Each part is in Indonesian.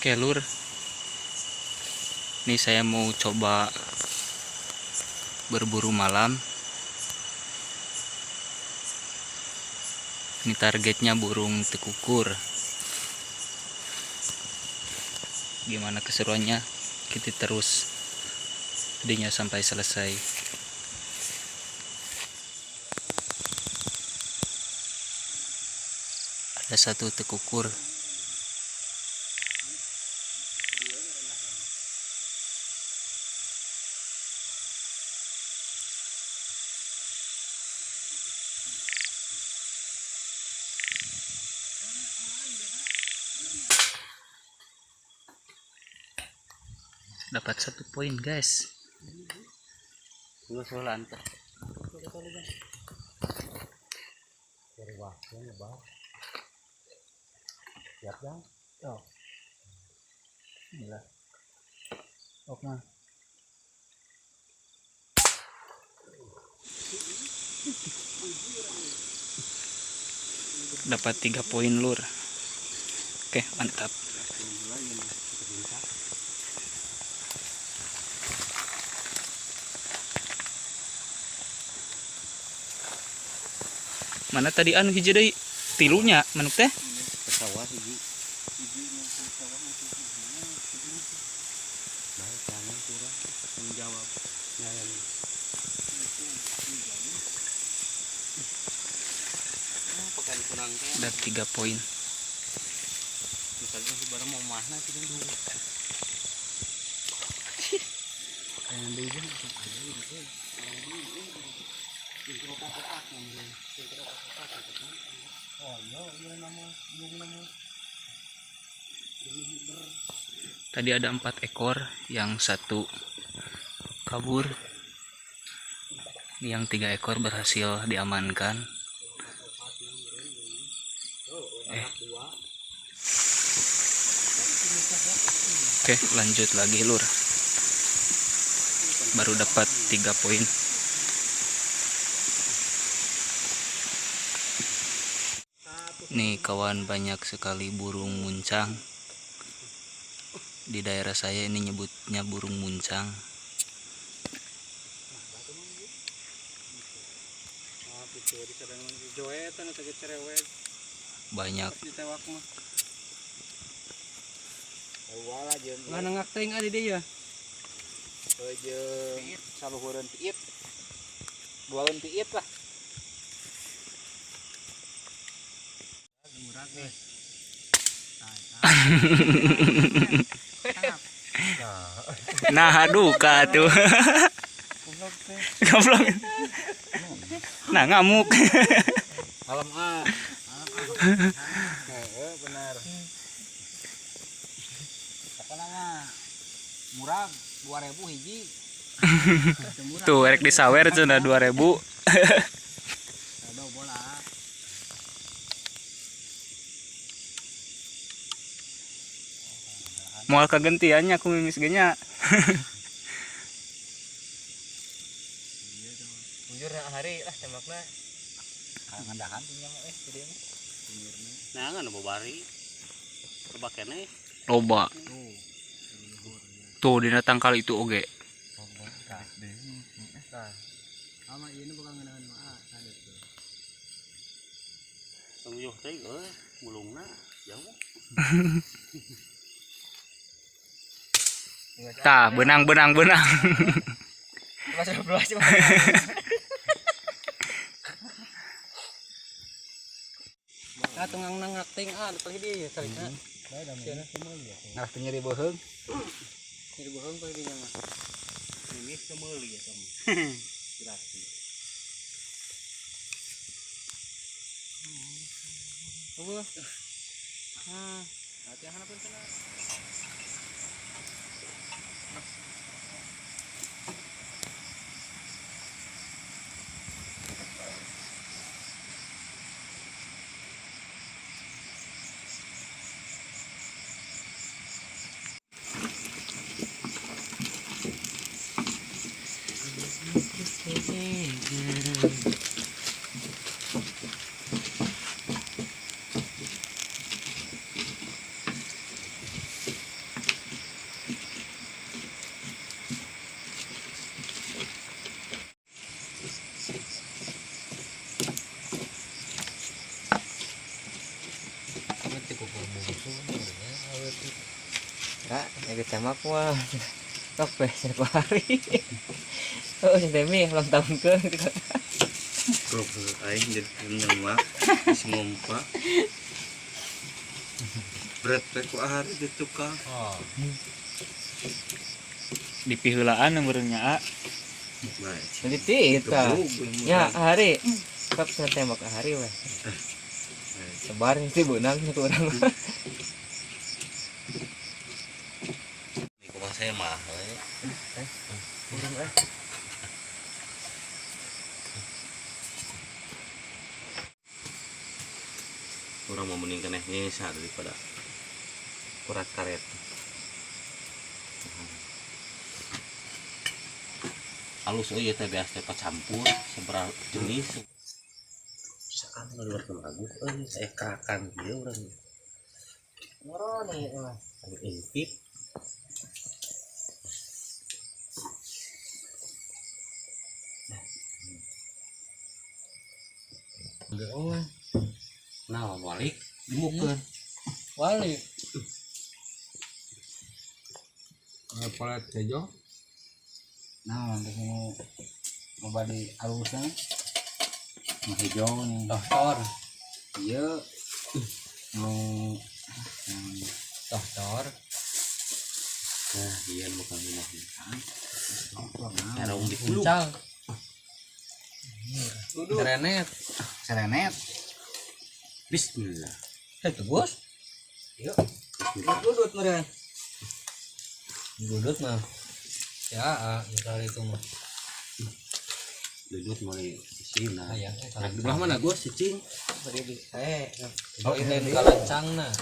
Oke lur, ini saya mau coba berburu malam. Ini targetnya burung tekukur. Gimana keseruannya? Kita terus videonya sampai selesai. Ada satu tekukur. Dapat 1 poin guys. Siap bang? Oh. Inilah. Oke. Dapat 3 poin lur. Oke, mantap. Mana tadi anu hiji deui tilunya manuk teh? Pesawat hiji. Baik jangan kurang menjawab. Ada 3 poin. Misalnya sebarang mau mana kita dulu. Yang di ini Tadi ada 4 ekor, yang 1 kabur, yang 3 ekor berhasil diamankan. Oke, lanjut lagi lur. Baru dapat 3 poin. Nih kawan, banyak sekali burung muncang. Di daerah saya ini nyebutnya burung muncang. Banyak. nggak nengak ting ada dia ya. Jeung saluhureun piit. Duaeun piit lah. Nah, duka tuh. Goblok. Nah, ngamuk. Alam A. Benar. Apa nama? Murah 2.000 hiji. Tuh, erek disawer cenah 2.000. Ada bola. Moal kagentiannya aku mimis genya. Bujur hari lah tembakna. Ngandahan tingnya mah gede mah. Nah, kan bobari. Coba kene. Loba. Tuh, dina tangkal itu oge. Ama ieu bukan ngeunaan mah ada tuh. Tunggu teh bulungna jauh. Tah, benang. Masih belas cuma. Ah tungang nangak ting depan dia salina. Nah, nyeri beuheung. Nyeri beuheung pasti dia mah. Ini kemeuli ya kamu. Berarti. Apa? Latihan apa sana? kecamak mah kape setiap hari. Oh si Demi ulang tahun ke Kok aing jadi nyemak si ngompa. Berat ku hari di tukang. oh Di piheulaan yang berenya Baik. jadi tita ya hari kap saya tembak hari weh sebar sih benang itu orang Ini kok saya mahal ya. Orang mau meningkan nyesa daripada kurat karet. Halus aja teh biasa teh campur seberapa jenis. Saat luar bagus, saya kerakan dia orang. moro nih mas Intip. Nah, balik dimukeun. wali apa tejo nah untuk mau badi halusnya mau hijau nih dokter iya mau dokter Nah, dia bukan minah. Sarung di kuluk. serenet serenet Bismillah. itu bos yuk dudut meren dudut mah ya misalnya itu mah Duduk mulai sini. ayah Nah, di belah mana gua cicing? berdiri oh ini kalancang nah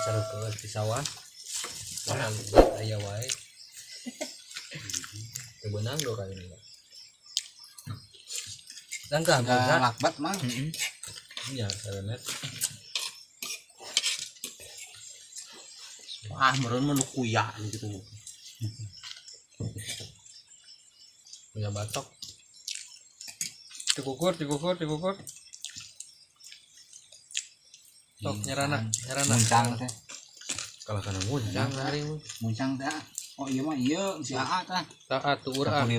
cara ke sawah makan ayah wae kebenang do kali ini dan kan lakbat mah iya serenet Ah, meureun mah nu kuya gitu. punya batok dikukur tok nyerana muncang teh kalau kana muncang hari muncang teh oh iya mah iya si Aa tah taat tuh urang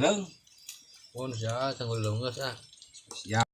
oh si Aa tanggung leunggeus ah siap